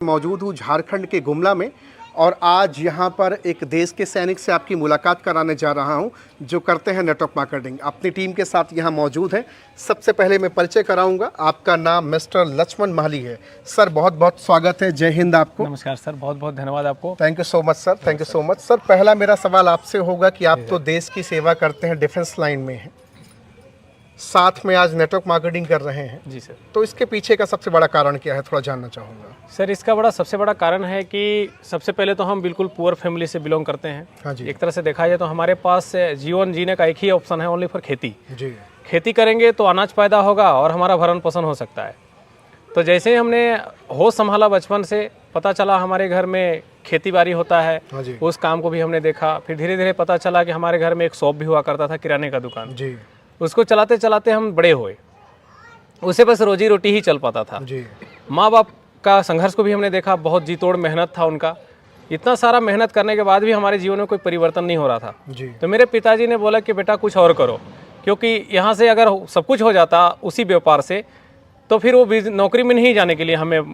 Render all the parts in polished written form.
मौजूद हूँ झारखंड के गुमला में और आज यहाँ पर एक देश के सैनिक से आपकी मुलाकात कराने जा रहा हूँ जो करते हैं नेटवर्क मार्केटिंग। अपनी टीम के साथ यहाँ मौजूद हैं। सबसे पहले मैं परिचय कराऊंगा। आपका नाम मिस्टर लक्ष्मण महली है। सर बहुत बहुत स्वागत है। जय हिंद आपको। नमस्कार सर, बहुत बहुत धन्यवाद आपको। Thank you so much sir, thank you so much sir. पहला मेरा सवाल आपसे होगा कि आप तो देश की सेवा करते हैं, डिफेंस लाइन में हैं, साथ में आज नेटवर्क मार्केटिंग कर रहे हैं। जी सर। तो इसके पीछे का सबसे बड़ा कारण क्या है, थोड़ा जानना चाहूँगा। सर इसका सबसे बड़ा कारण है कि सबसे पहले तो हम बिल्कुल पुअर फैमिली से बिलोंग करते हैं। हाँ जी। एक तरह से देखा जाए तो हमारे पास जीवन जीने का एक ही ऑप्शन है, ओनली फॉर खेती। जी। खेती करेंगे तो अनाज पैदा होगा और हमारा भरण पोषण हो सकता है। तो जैसे ही हमने होश संभाला बचपन से, पता चला हमारे घर में खेती बाड़ी होता है। हाँ जी। उस काम को भी हमने देखा। फिर धीरे धीरे पता चला कि हमारे घर में एक शॉप भी हुआ करता था, किराने का दुकान। जी। उसको चलाते चलाते हम बड़े हुए, उसे बस रोजी रोटी ही चल पाता था। जी। माँ बाप का संघर्ष को भी हमने देखा, बहुत जी तोड़ मेहनत था उनका। इतना सारा मेहनत करने के बाद भी हमारे जीवन में कोई परिवर्तन नहीं हो रहा था। जी। तो मेरे पिताजी ने बोला कि बेटा कुछ और करो, क्योंकि यहाँ से अगर सब कुछ हो जाता उसी व्यापार से तो फिर वो नौकरी में नहीं जाने के लिए हमें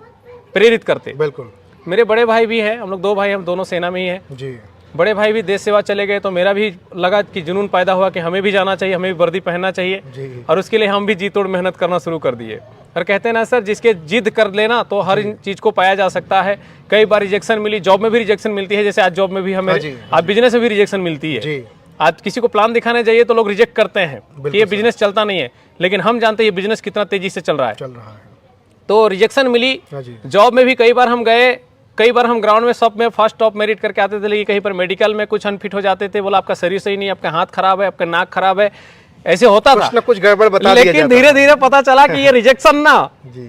प्रेरित करते। बिल्कुल। मेरे बड़े भाई भी हैं, हम लोग 2 भाई, हम दोनों सेना में ही हैं। जी। बड़े भाई भी देश सेवा चले गए तो मेरा भी लगा कि जुनून पैदा हुआ कि हमें भी जाना चाहिए, हमें भी वर्दी पहनना चाहिए। जी। और उसके लिए हम भी जी तोड़ मेहनत करना शुरू कर दिए। और कहते हैं ना सर, जिसके जिद कर लेना तो हर चीज़ को पाया जा सकता है। कई बार रिजेक्शन मिली, जॉब में भी रिजेक्शन मिलती है, जैसे आज जॉब में भी हमें, आज बिजनेस में भी रिजेक्शन मिलती है। जी। आज किसी को प्लान दिखाने जाइए तो लोग रिजेक्ट करते हैं कि ये बिजनेस चलता नहीं है, लेकिन हम जानते हैं ये बिजनेस कितना तेजी से चल रहा है। तो रिजेक्शन मिली। जॉब में भी कई बार हम गए, कई बार हम ग्राउंड में सब में फर्स्ट टॉप मेरिट करके आते थे, लेकिन कहीं पर मेडिकल में कुछ अनफिट हो जाते थे। बोला आपका शरीर सही नहीं, आपका हाथ खराब है, आपका नाक खराब है, ऐसे होता था। कुछ ना कुछ गड़बड़ बता दिया लेकिन धीरे धीरे पता चला कि ये रिजेक्शन ना,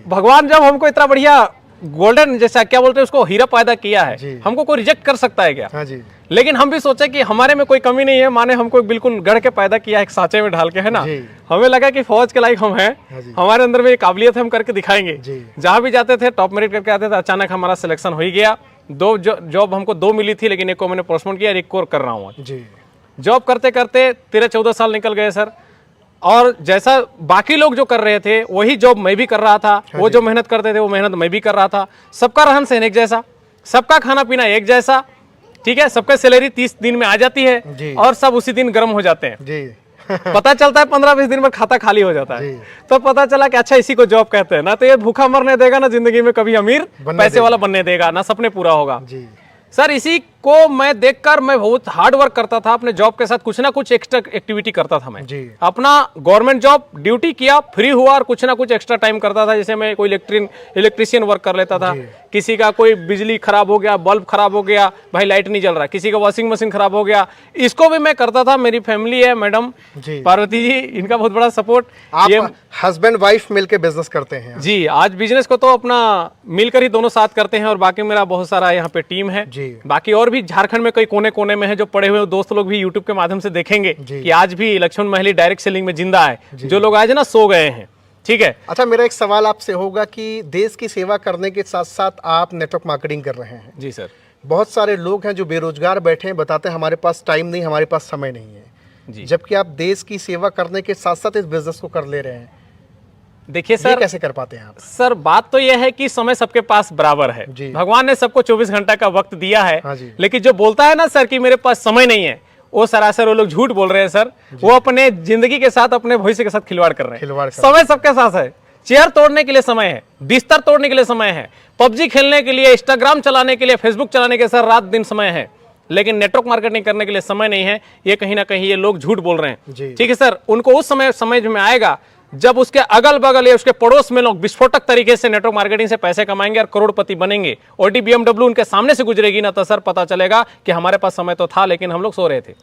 भगवान जब हमको इतना बढ़िया गोल्डन, जैसा क्या बोलते हैं उसको, हीरा पैदा किया है, हमको कोई रिजेक्ट कर सकता है क्या? हाँ जी। लेकिन हम भी सोचे कि हमारे में कोई कमी नहीं है, माने हमको बिल्कुल गढ़ के पैदा किया है, एक सांचे में ढाल के, है ना। हमें लगा कि फौज के लायक हम हैं, हमारे अंदर में ये काबिलियत है, हम करके दिखाएंगे। जहां भी जाते थे टॉप मेरिट करके आते थे। अचानक हमारा सिलेक्शन हो ही गया। 2 जॉब हमको 2 मिली थी, लेकिन एक को मैंने पोस्टपोन किया, एक को कर रहा हूँ। जॉब करते करते 13-14 साल निकल गए सर। और जैसा बाकी लोग जो कर रहे थे वही जॉब मैं भी कर रहा था। वो जो मेहनत करते थे वो मेहनत मैं भी कर रहा था। सबका रहन सहन एक जैसा, सबका खाना पीना एक जैसा, ठीक है। सबका सैलरी 30 दिन में आ जाती है और सब उसी दिन गर्म हो जाते हैं जी। पता चलता है 15-20 दिन में खाता खाली हो जाता है। तो पता चला कि अच्छा इसी को जॉब कहते हैं। ना तो ये भूखा मरने देगा, ना जिंदगी में कभी अमीर पैसे वाला बनने देगा, ना सपने पूरा होगा सर। इसी को मैं देखकर मैं बहुत हार्ड वर्क करता था अपने जॉब के साथ, कुछ ना कुछ एक्स्ट्रा एक्टिविटी करता था मैं अपना। गवर्नमेंट जॉब ड्यूटी किया, फ्री हुआ और कुछ ना कुछ एक्स्ट्रा टाइम करता था। जैसे मैं कोई इलेक्ट्रिशियन वर्क कर लेता था, किसी का कोई बिजली खराब हो गया, बल्ब खराब हो गया, भाई लाइट नहीं जल रहा, किसी का वॉशिंग मशीन खराब हो गया, इसको भी मैं करता था। मेरी फैमिली है, मैडम पार्वती जी, इनका बहुत बड़ा सपोर्ट। आप हस्बैंड वाइफ मिलकर बिजनेस करते हैं? जी, आज बिजनेस को तो अपना मिलकर ही दोनों साथ करते हैं। और बाकी मेरा बहुत सारा यहाँ पे टीम है। बाकी और भी झारखंड में कई कोने कोने में है जो पढ़े हुए दोस्त लोग भी यूट्यूब के माध्यम से देखेंगे कि आज भी लक्ष्मण महली डायरेक्ट सेलिंग में जिंदा है। जो लोग आज ना सो गए हैं, ठीक है। अच्छा, मेरा एक सवाल आपसे होगा कि देश की सेवा करने के साथ साथ आप नेटवर्क मार्केटिंग कर रहे हैं। जी सर। बहुत सारे लोग हैं जो बेरोजगार बैठे हैं, बताते हैं हमारे पास टाइम नहीं, हमारे पास समय नहीं है, जबकि आप देश की सेवा करने के साथ साथ इस बिजनेस को कर ले रहे हैं। देखिए सर, कैसे कर पाते हैं आप? सर बात तो यह है कि समय सबके पास बराबर है। भगवान ने सबको 24 घंटा का वक्त दिया है। लेकिन जो बोलता है ना सर कि मेरे पास समय नहीं है, वो सरासर वो लोग झूठ बोल रहे हैं सर। वो अपने जिंदगी के साथ, अपने भविष्य के साथ खिलवाड़ कर रहे हैं। समय सबके साथ है। चेयर तोड़ने के लिए समय है, बिस्तर तोड़ने के लिए समय है, पबजी खेलने के लिए, इंस्टाग्राम चलाने के लिए, फेसबुक चलाने के लिए सर रात दिन समय है, लेकिन नेटवर्क मार्केटिंग करने के लिए समय नहीं है। ये कहीं ना कहीं ये लोग झूठ बोल रहे हैं, ठीक है सर। उनको उस समय समझ में आएगा जब उसके अगल बगल या उसके पड़ोस में लोग विस्फोटक तरीके से नेटवर्क मार्केटिंग से पैसे कमाएंगे और करोड़पति बनेंगे। ऑडी BMW उनके सामने से गुजरेगी ना, तो सर पता चलेगा कि हमारे पास समय तो था लेकिन हम लोग सो रहे थे।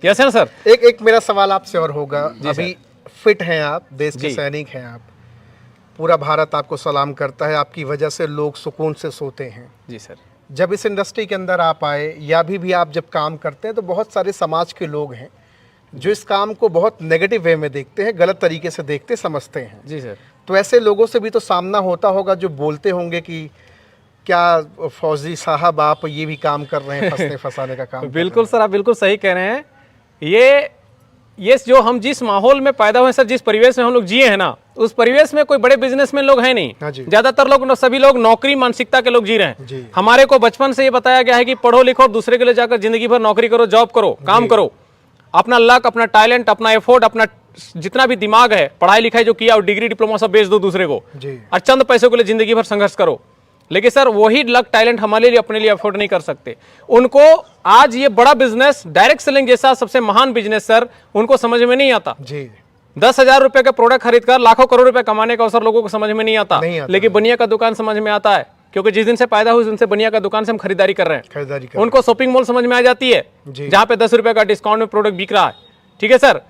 यस है सर। एक मेरा सवाल आपसे और होगा, अभी फिट हैं आप, देश के सैनिक हैं आप, पूरा भारत आपको सलाम करता है, आपकी वजह से लोग सुकून से सोते हैं। जी सर। जब इस इंडस्ट्री के अंदर आप आए या भी आप जब काम करते हैं तो बहुत सारे समाज के लोग हैं जो इस काम को बहुत नेगेटिव वे में देखते हैं, गलत तरीके से देखते समझते हैं। जी सर। तो ऐसे लोगों से भी तो सामना होता होगा जो बोलते होंगे कि क्या फौजी साहब आप ये भी काम कर रहे हैं, फंसने फंसाने का काम। बिल्कुल सर, आप बिल्कुल सही कह रहे हैं। ये ये जो हम जिस माहौल में पैदा हुए सर, जिस परिवेश में हम लोग जिए हैं ना, उस परिवेश में कोई बड़े बिजनेसमैन लोग हैं नहीं। ज्यादातर लोग सभी लोग नौकरी मानसिकता के लोग जी रहे हैं। हमारे को बचपन से ये बताया गया है कि पढ़ो लिखो और दूसरे के लिए जाकर जिंदगी भर नौकरी करो, जॉब करो, काम करो, अपना लक, अपना टैलेंट, अपना एफोर्ट, अपना जितना भी दिमाग है, पढ़ाई लिखाई जो किया और डिग्री डिप्लोमा सब बेच दो दूसरे को और चंद पैसों के लिए जिंदगी भर संघर्ष करो। लेकिन सर वही लक टैलेंट हमारे लिए अपने लिए अफोर्ड नहीं कर सकते। उनको आज ये बड़ा बिजनेस, डायरेक्ट सेलिंग जैसा सबसे महान बिजनेस सर, उनको समझ में नहीं आता। 10,000 रुपए का प्रोडक्ट खरीदकर लाखों करोड़ रुपए कमाने का अवसर लोगों को समझ में नहीं आता। लेकिन बनिया का दुकान समझ में आता है, क्योंकि जिस दिन से पैदा हुई उनसे बनिया का दुकान से हम खरीदारी कर रहे हैं। उनको शॉपिंग मॉल समझ में आ जाती है जहां पे 10 रुपए का डिस्काउंट में प्रोडक्ट बिक रहा है, ठीक है सर।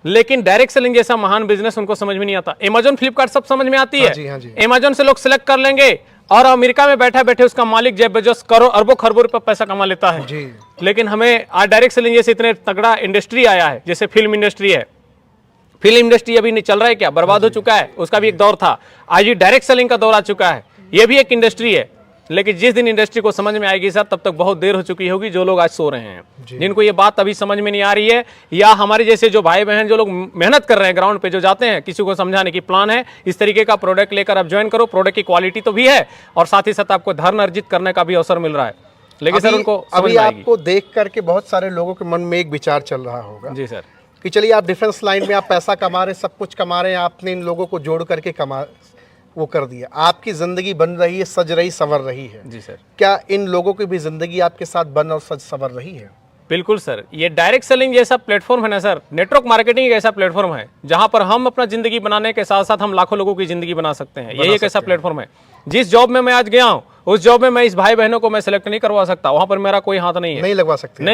लेकिन डायरेक्ट सेलिंग जैसा महान बिजनेस उनको समझ में नहीं आता। अमेजन, फ्लिपकार्ट सब समझ में आती है। अमेजन से लोग सिलेक्ट कर लेंगे और अमेरिका में बैठा बैठे उसका मालिक जेफ बेजोस करोड़ अरबों खरबों रुपए पैसा कमा लेता है। लेकिन हमें आज डायरेक्ट सेलिंग जैसे इतने तगड़ा इंडस्ट्री आया है, जैसे फिल्म इंडस्ट्री है। फिल्म इंडस्ट्री अभी नहीं चल रहा है क्या, बर्बाद हो चुका है, उसका भी एक दौर था। आज ये डायरेक्ट सेलिंग का दौर आ चुका है, ये भी एक इंडस्ट्री है। लेकिन जिस दिन इंडस्ट्री को समझ में आएगी सर, तब तक बहुत देर हो चुकी होगी। जो लोग आज सो रहे हैं, जिनको ये बात अभी समझ में नहीं आ रही है, या हमारे जैसे जो भाई बहन जो लोग मेहनत कर रहे हैं ग्राउंड पे, जो जाते हैं किसी को समझाने की प्लान है, इस तरीके का प्रोडक्ट लेकर आप ज्वाइन करो, प्रोडक्ट की क्वालिटी तो भी है और साथ ही साथ आपको धर्म अर्जित करने का भी अवसर मिल रहा है। लेकिन सर उनको अभी आपको देख करके बहुत सारे लोगों के मन में एक विचार चल रहा होगा जी सर, कि चलिए आप डिफेंस लाइन में आप पैसा कमा रहे हैं, सब कुछ कमा रहे हैं, आपने इन लोगों को जोड़ करके वो कर दिया, आपकी जिंदगी बन रही है, सज रही, संवर रही है। जी सर, क्या इन लोगों की भी जिंदगी आपके साथ बन और सज संवर रही है? बिल्कुल सर। ये डायरेक्ट सेलिंग जैसा प्लेटफॉर्म है ना सर, नेटवर्क मार्केटिंग एक ऐसा प्लेटफॉर्म है जहां पर हम अपना जिंदगी बनाने के साथ साथ हम लाखों लोगों की जिंदगी बना सकते हैं। यही एक ऐसा प्लेटफॉर्म है। जिस जॉब में मैं आज गया हूं, उस जॉब में मैं इस भाई बहनों को मैं सिलेक्ट नहीं करवा सकता, वहां पर मेरा कोई हाथ नहीं है। नहीं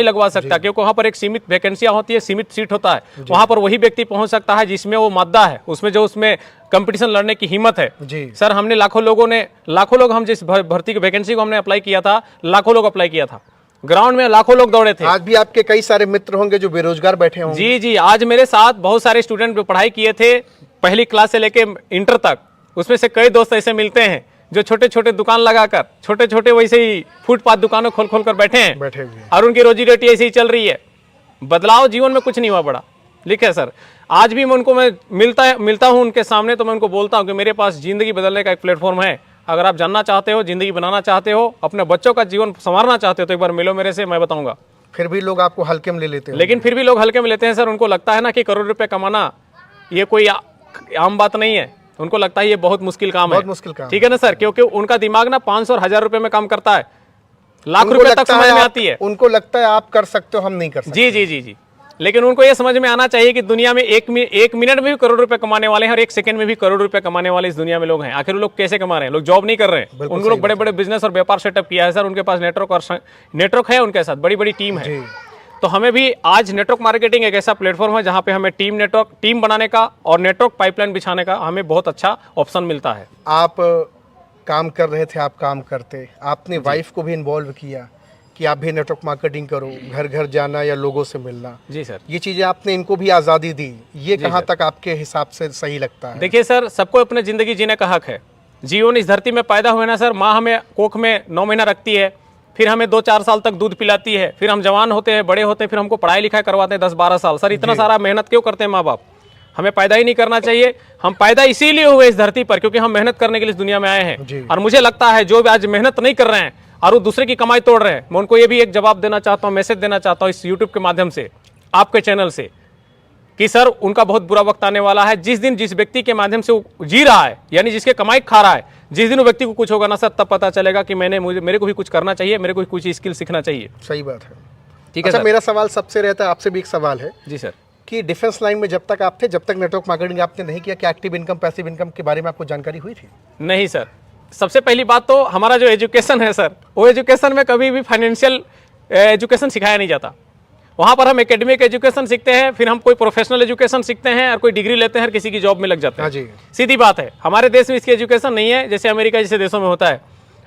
लगवा सकता क्योंकि वहां पर एक सीमित वैकेंसियां होती है, सीमित सीट होता है। वहां पर वही व्यक्ति पहुंच सकता है जिसमें वो मादा है, उसमें जो उसमें कंपटीशन लड़ने की हिम्मत है। सर हमने लाखों लोग हम जिस भर्ती की वैकेंसी को हमने अप्लाई किया था, लाखों लोग अप्लाई किया था, ग्राउंड में लाखों लोग दौड़े थे। आज भी आपके कई सारे मित्र होंगे जो बेरोजगार बैठे होंगे। जी जी, आज मेरे साथ बहुत सारे स्टूडेंट जो पढ़ाई किए थे पहली क्लास से लेके इंटर तक, उसमें से कई दोस्त ऐसे मिलते हैं जो छोटे छोटे दुकान लगाकर, छोटे छोटे वैसे ही फुटपाथ दुकानों खोल खोल कर बैठे हुए और उनकी रोजी रोटी ऐसी ही चल रही है। बदलाव जीवन में कुछ नहीं हुआ बड़ा, लिखे सर। आज भी मैं मिलता हूं उनके सामने, तो मैं उनको बोलता हूं कि मेरे पास जिंदगी बदलने का एक प्लेटफॉर्म है। अगर आप जानना चाहते हो, जिंदगी बनाना चाहते हो, अपने बच्चों का जीवन संवारना चाहते हो, तो एक बार मिलो मेरे से, मैं बताऊंगा। फिर भी लोग आपको हल्के में ले लेते हैं। लेकिन फिर भी लोग हल्के में लेते हैं सर। उनको लगता है ना कि करोड़ रुपए कमाना ये कोई आम बात नहीं है। उनको लगता है ये बहुत मुश्किल काम है, ठीक है ना सर, क्योंकि उनका दिमाग ना 500 और 1000 रुपए में काम करता है, लाख रुपए तक समझ में आती है। उनको लगता है आप कर सकते हो, हम नहीं कर सकते। जी जी जी जी। लेकिन उनको ये समझ में आना चाहिए कि दुनिया में एक मिनट में भी करोड़ रुपए कमाने वाले हैं और एक सेकंड में भी करोड़ रुपए कमाने वाले इस दुनिया में लोग हैं। आखिर लोग कैसे कमा रहे हैं? लोग जॉब नहीं कर रहे हैं, उन लोग बड़े बड़े बिजनेस और व्यापार सेटअप किया है सर। उनके पास नेटवर्क है, उनके साथ बड़ी बड़ी टीम है। तो हमें भी आज नेटवर्क मार्केटिंग एक ऐसा प्लेटफॉर्म है जहां पे हमें टीम बनाने का और नेटवर्क पाइपलाइन बिछाने का हमें बहुत अच्छा ऑप्शन मिलता है। आप काम कर रहे थे, आप काम करते, आपने वाइफ को भी इन्वॉल्व किया कि आप भी नेटवर्क मार्केटिंग करो, घर घर जाना या लोगों से मिलना। जी सर, ये चीजें आपने इनको भी आज़ादी दी, ये कहाँ तक आपके हिसाब से सही लगता है? देखिए सर, सबको अपने जिंदगी जीने का हक है। जीवन इस धरती में पैदा हुए ना सर, माँ हमें कोख में 9 महीना रखती है, फिर हमें 2-4 साल तक दूध पिलाती है, फिर हम जवान होते हैं, बड़े होते हैं, फिर हमको पढ़ाई लिखाई करवाते हैं 10-12 साल। सर इतना सारा मेहनत क्यों करते हैं माँ बाप? हमें पैदा ही नहीं करना चाहिए। हम पैदा इसीलिए हुए इस धरती पर क्योंकि हम मेहनत करने के लिए इस दुनिया में आए हैं। और मुझे लगता है जो भी आज मेहनत नहीं कर रहे हैं और वो दूसरे की कमाई तोड़ रहे हैं, मैं उनको ये भी एक जवाब देना चाहता हूँ, मैसेज देना चाहता हूँ इस यूट्यूब के माध्यम से, आपके चैनल से, कि सर उनका बहुत बुरा वक्त आने वाला है। जिस दिन जिस व्यक्ति के माध्यम से वो जी रहा है, यानी जिसके कमाई खा रहा है, जिस दिन वो व्यक्ति को कुछ होगा ना सर, तब पता चलेगा कि मेरे को भी कुछ करना चाहिए, मेरे को भी कुछ स्किल सीखना चाहिए। सही बात है, ठीक है। अच्छा, मेरा सवाल सबसे रहता है, आपसे भी एक सवाल है। जी सर, कि डिफेंस लाइन में जब तक आप थे, जब तक नेटवर्क मार्केटिंग आपने नहीं किया, क्या एक्टिव इनकम, पैसिव इनकम के बारे में आपको जानकारी हुई थी? नहीं सर। सबसे पहली बात तो हमारा जो एजुकेशन है सर, वो एजुकेशन में कभी भी फाइनेंशियल एजुकेशन सिखाया नहीं जाता। वहाँ पर हम एकेडमिक एजुकेशन सीखते हैं, फिर हम कोई प्रोफेशनल एजुकेशन सीखते हैं और कोई डिग्री लेते हैं और किसी की जॉब में लग जाते हैं। सीधी बात है। हमारे देश में इसकी एजुकेशन नहीं है, जैसे अमेरिका जैसे देशों में होता है।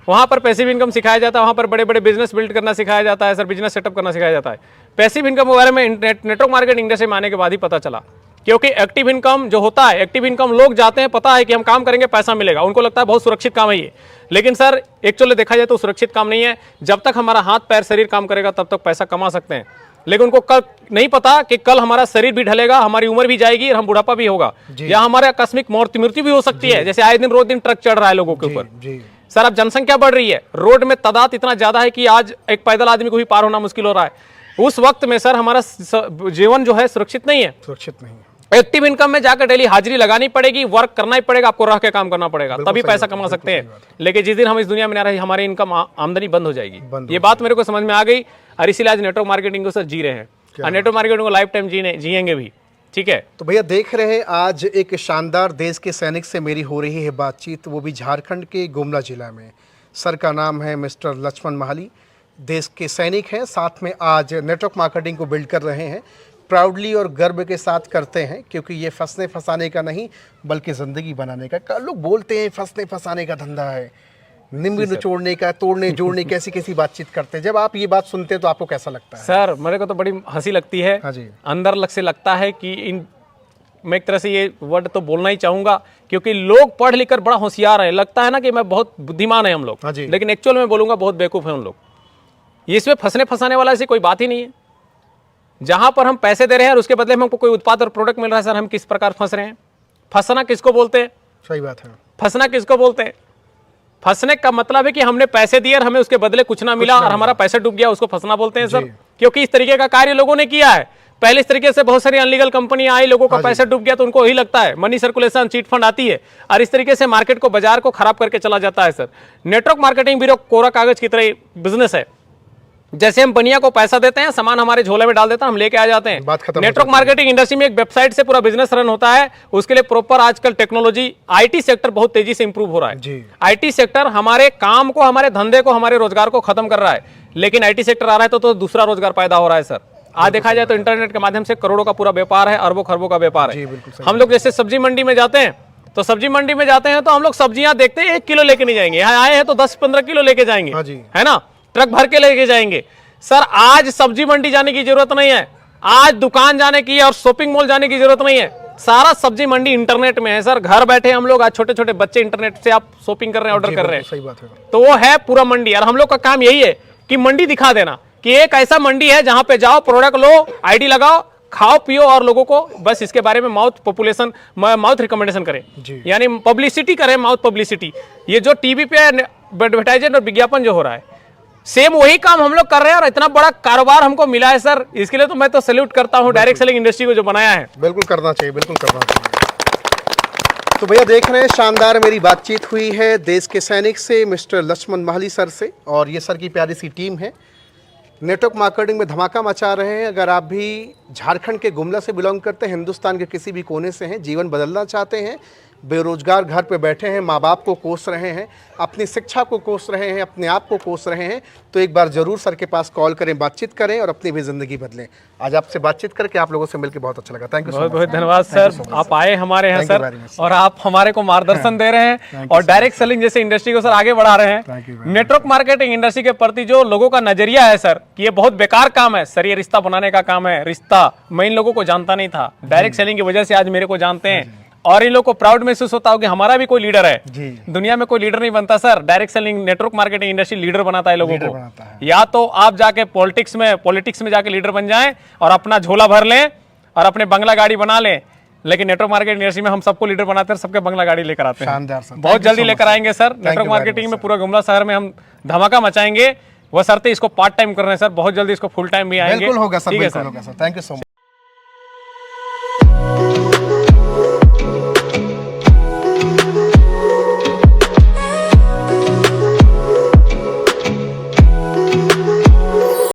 वहाँ पर पैसिव इनकम सिखाया जाता है, वहाँ पर बड़े बड़े बिजनेस बिल्ड करना सिखाया जाता है सर, बिजनेस सेटअप करना सिखाया जाता है। पैसिव इनकम के बारे में नेटवर्क मार्केटिंग इंडस्ट्री में आने के बाद ही पता चला, क्योंकि एक्टिव इनकम जो होता है, एक्टिव इनकम लोग जाते हैं, पता है कि हम काम करेंगे पैसा मिलेगा, उनको लगता है बहुत सुरक्षित काम है ये। लेकिन सर एक्चुअली देखा जाए तो सुरक्षित काम नहीं है। जब तक हमारा हाथ पैर शरीर काम करेगा तब तक पैसा कमा सकते हैं। लेकिन उनको कल नहीं पता कि कल हमारा शरीर भी ढलेगा, हमारी उम्र भी जाएगी और हम बुढ़ापा भी होगा, या हमारे आकस्मिक मृत्यु भी हो सकती है। जैसे आए दिन रोज दिन ट्रक चढ़ रहा है लोगों के ऊपर। सर अब जनसंख्या बढ़ रही है, रोड में तादाद इतना ज्यादा है कि आज एक पैदल आदमी को भी पार होना मुश्किल हो रहा है। उस वक्त में सर हमारा जीवन जो है सुरक्षित नहीं है, सुरक्षित नहीं है। एक्टिव इनकम में जाकर डेली हाजिरी लगानी पड़ेगी, वर्क करना ही पड़ेगा, आपको रह के काम करना पड़ेगा, तभी पैसा कमा सकते हैं। लेकिन जिस दिन हम इस दुनिया में ना रहे, हमारी इनकम आमदनी बंद हो जाएगी। ये बात मेरे को समझ में आ गई और इसीलिए आज नेटवर्क मार्केटिंग को सर जी रहे हैं और नेटवर्क मार्केटिंग को लाइफ टाइम जिएंगे भी। ठीक है, तो भैया देख रहे हैं आज एक शानदार देश के सैनिक से मेरी हो रही है बातचीत, वो भी झारखंड के गुमला जिला में। सर का नाम है मिस्टर लक्ष्मण महाली, देश के सैनिक हैं, साथ में आज नेटवर्क मार्केटिंग को बिल्ड कर रहे हैं। प्राउडली और गर्व के साथ करते हैं, क्योंकि ये फंसने फंसाने का नहीं बल्कि ज़िंदगी बनाने का। लोग बोलते हैं फंसने फंसाने का धंधा है, नींबू निचोड़ने का, तोड़ने जोड़ने कैसी कैसी बातचीत करते हैं। जब आप ये बात सुनते हैं तो आपको कैसा लगता है? सर मेरे को तो बड़ी हंसी लगती है। हाँ जी। अंदर लग से लगता है कि मैं एक तरह से ये वर्ड तो बोलना ही चाहूंगा, क्योंकि लोग पढ़ लिख कर बड़ा होशियार है, लगता है ना कि मैं बहुत बुद्धिमान है हम लोग। हाँ जी। लेकिन एक्चुअल में बोलूंगा बहुत बेवकूफ है उन लोग। इसमें फंसने फंसाने वाला ऐसी कोई बात ही नहीं है। जहां पर हम पैसे दे रहे हैं और उसके बदले में हमको कोई उत्पाद और प्रोडक्ट मिल रहा है, सर हम किस प्रकार फंस रहे हैं? फंसना किसको बोलते हैं? सही बात है। फंसना किसको बोलते हैं? फंसने का मतलब है कि हमने पैसे दिए और हमें उसके बदले कुछ ना मिला और हमारा पैसा डूब गया, उसको फंसना बोलते हैं सर। क्योंकि इस तरीके का कार्य लोगों ने किया है पहले। इस तरीके से बहुत सारी अनलीगल कंपनियां आई, लोगों का पैसा डूब गया तो उनको यही लगता है मनी सर्कुलेशन, चीट फंड आती है और इस तरीके से मार्केट को, बाजार को खराब करके चला जाता है। सर नेटवर्क मार्केटिंग ब्यूरो कोरा कागज की तरह बिजनेस है। जैसे हम बनिया को पैसा देते हैं, सामान हमारे झोले में डाल देता है, हम लेके आ जाते हैं। नेटवर्क मार्केटिंग इंडस्ट्री में एक वेबसाइट से पूरा बिजनेस रन होता है। उसके लिए प्रॉपर आजकल टेक्नोलॉजी, आईटी सेक्टर बहुत तेजी से इंप्रूव हो रहा है। आईटी सेक्टर हमारे काम को, हमारे धंधे को, हमारे रोजगार को खत्म कर रहा है, लेकिन आईटी सेक्टर आ रहा है तो दूसरा रोजगार पैदा हो रहा है। सर आज देखा जाए तो इंटरनेट के माध्यम से करोड़ों का पूरा व्यापार है, अरबों खरबों का व्यापार है। हम लोग जैसे सब्जी मंडी में जाते हैं तो सब्जी मंडी में जाते हैं तो हम लोग सब्जियां देखते हैं 1 किलो लेके नहीं जाएंगे, यहाँ आए हैं तो 10-15 किलो लेके जाएंगे, है ना, ट्रक भर के लेके जाएंगे। सर आज सब्जी मंडी जाने की जरूरत नहीं है, आज दुकान जाने की और शॉपिंग मॉल जाने की जरूरत नहीं है। सारा सब्जी मंडी इंटरनेट में है सर। घर बैठे हम लोग, आज छोटे छोटे बच्चे इंटरनेट से आप शॉपिंग कर रहे हैं, ऑर्डर कर रहे हैं। सही बात है। तो वो है पूरा मंडी। और हम लोग का काम यही है कि मंडी दिखा देना कि एक ऐसा मंडी है जहां पे जाओ, प्रोडक्ट लो, आईडी लगाओ, खाओ पियो और लोगों को बस इसके बारे में माउथ रिकमेंडेशन करें, यानी पब्लिसिटी करें, माउथ पब्लिसिटी। ये जो टीवी पे एडवर्टाइजमेंट और विज्ञापन जो हो रहा है, सेम वही काम हम लोग कर रहे हैं और इतना बड़ा कारोबार हमको मिला है सर। इसके लिए तो मैं तो सैल्यूट करता हूं डायरेक्ट सेलिंग इंडस्ट्री को जो बनाया है। बिल्कुल करना चाहिए, बिल्कुल करना चाहिए। तो भैया देख रहे हैं शानदार मेरी बातचीत हुई है देश के सैनिक से, मिस्टर लक्ष्मण महाली सर से, और ये सर की प्यारी सी टीम है, नेटवर्क मार्केटिंग में धमाका मचा रहे हैं। अगर आप भी झारखंड के गुमला से बिलोंग करते हैं, हिंदुस्तान के किसी भी कोने से हैं, जीवन बदलना चाहते हैं, बेरोजगार घर पे बैठे हैं, माँ बाप को कोस रहे हैं, अपनी शिक्षा को कोस रहे हैं, अपने आप को कोस रहे हैं, तो एक बार ज़रूर सर के पास कॉल करें, बातचीत करें और अपनी भी ज़िंदगी बदलें। आज आपसे बातचीत करके, आप लोगों से मिलकर बहुत अच्छा लगा। थैंक यू, बहुत बहुत धन्यवाद सर। आप आए हमारे यहाँ सर और आप हमारे को मार्गदर्शन दे रहे हैं और डायरेक्ट सेलिंग जैसे इंडस्ट्री को सर आगे बढ़ा रहे हैं। नेटवर्क मार्केटिंग इंडस्ट्री के प्रति जो लोगों का नजरिया है सर कि ये बहुत बेकार काम है, सर ये रिश्ता बनाने का काम है। रिश्ता मैं इन लोगों को जानता नहीं था, डायरेक्ट सेलिंग की वजह से आज मेरे को जानते हैं और इन लोग को प्राउड महसूस होता हो कि हमारा भी कोई लीडर है। दुनिया में कोई लीडर नहीं बनता sir, direct selling network marketing industry leader बनाता है लोगों को। या तो आप जाके पॉलिटिक्स में जाके लीडर बन जाएं और अपना झोला भर लें और अपने बंगला गाड़ी बना लें, लेकिन नेटवर्क मार्केटिंग इंडस्ट्री में हम सबको लीडर बनाते हैं, सबके बंगला गाड़ी लेकर आते हैं। बहुत जल्दी लेकर आएंगे सर। नेटवर्क मार्केटिंग में पूरा गुमला शहर में हम धमाका मचाएंगे, वो शर्तें इसको पार्ट टाइम कर रहे हैं सर, बहुत जल्दी इसको फुल टाइम भी आएंगे। बिल्कुल होगा सर, बिल्कुल होगा sir. Thank you so much.